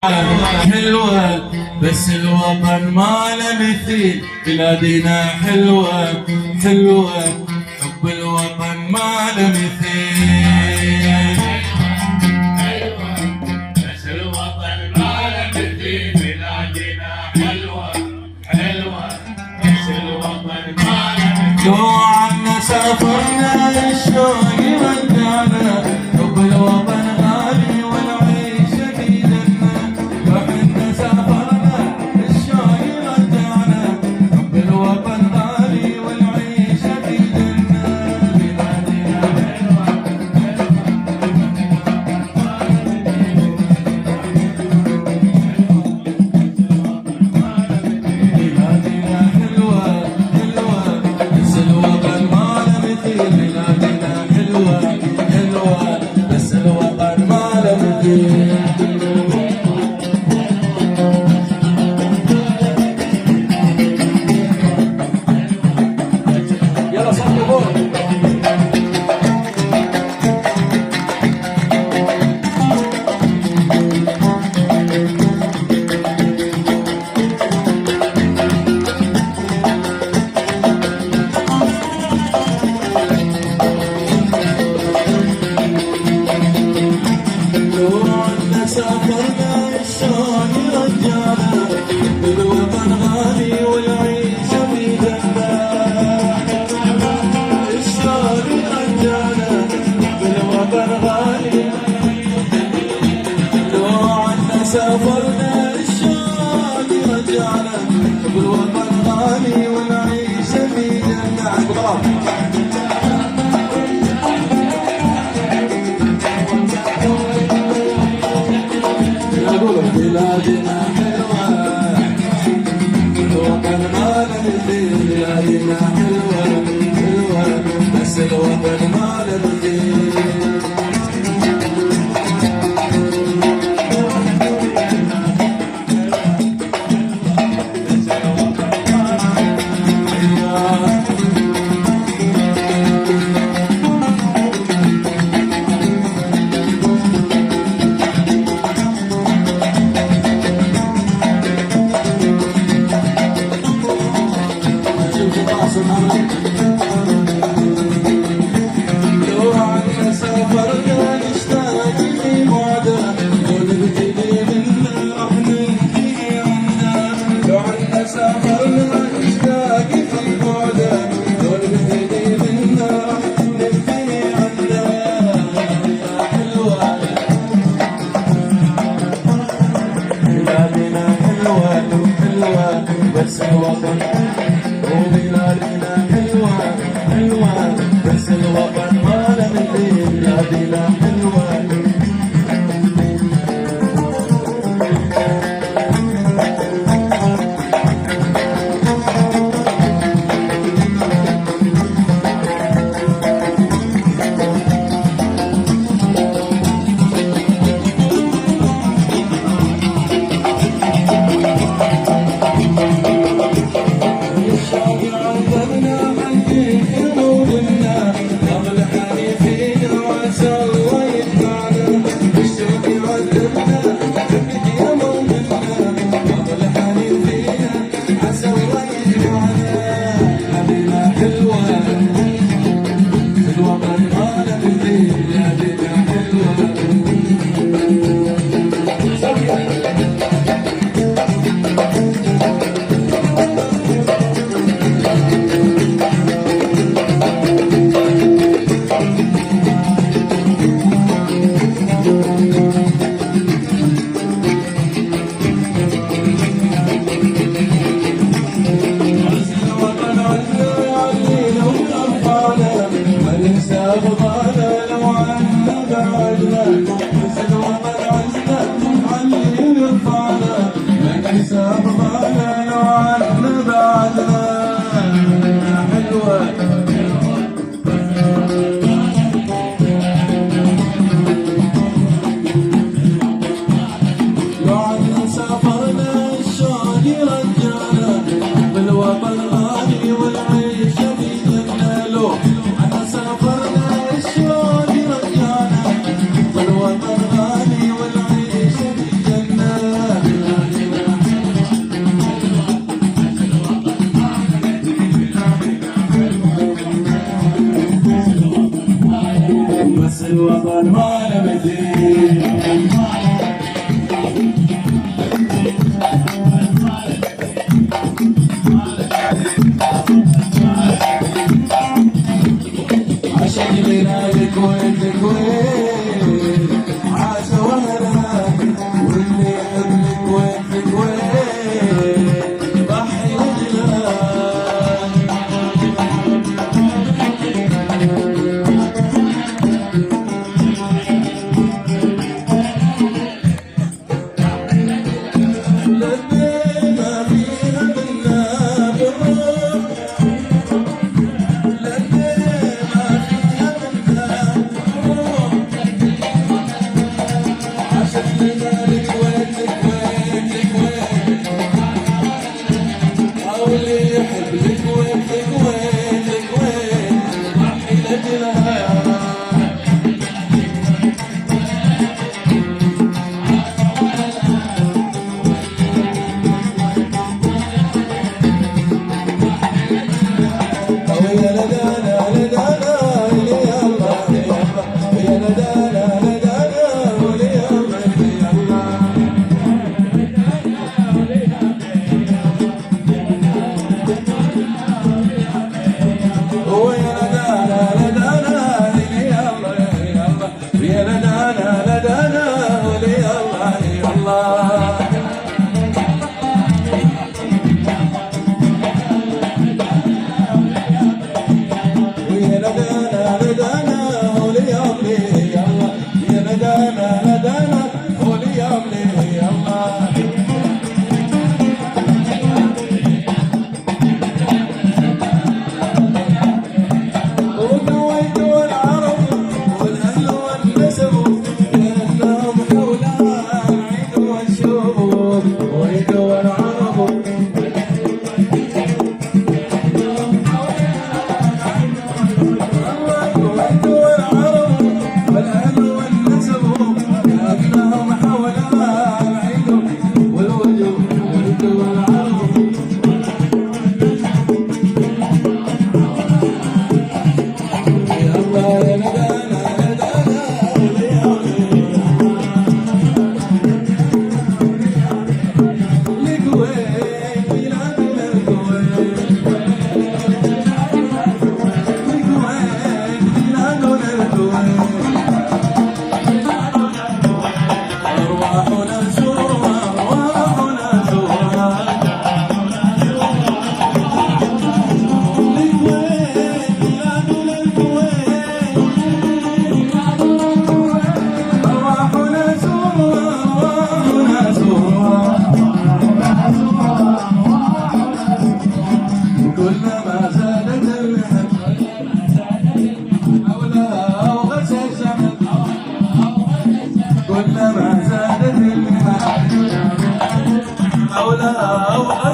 حلوة بس الوطن ما له مثيل. بلادنا حلوة حلوة، حب الوطن ما له مثيل. حلوة بس الوطن ما له مثيل. بلادنا حلوة حلوة بس الوطن ما له مثيل. لو عنا سافرنا الشوق يرجعنا، حب الوطن غالي والعيشة في جنة. لو عنا سافرنا الشوق يرجعنا، حب الوطن غالي والعيشة في جنة. بلادنا حلوة بلادنا حلوة حلوة بس الوطن ما له مثيل. بلادنا حلوة حلوة بس الوطن ما له مثيل. يلا صلوا جول. لو عنا سافرنا الشوق يرجعنا، بالوطن غالي والعيشة في جنة. الشوق يرجعنا بالوطن غالي. لو عنا سافرنا الشوق يرجعنا، بالوطن غالي والعيشة في جنة. بلادنا حلوة الوطن ما له مثيل. بلادنا حلوة حلوة بس الوطن ما له مثيل. لو عنا سافرنا نشتاق لبعده، لو نبتدي منا راح ننتهي عنده. لو عنا سافرنا نشتاق لبعده، لو نبتدي منا راح ننتهي عنده. حلوة بلادنا حلوة حلوة بس الوطن. وبلادنا حلوة حلوة بس الوطن ما له مثيل. بلادنا حلوة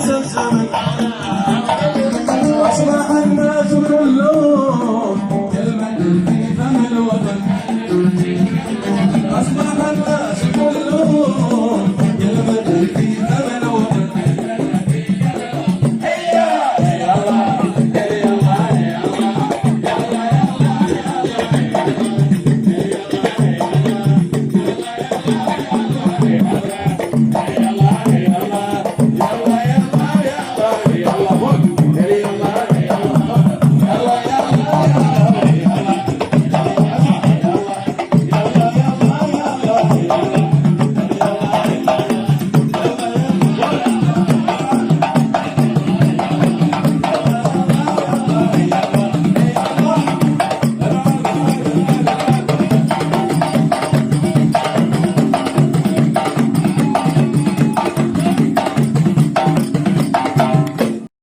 زمزم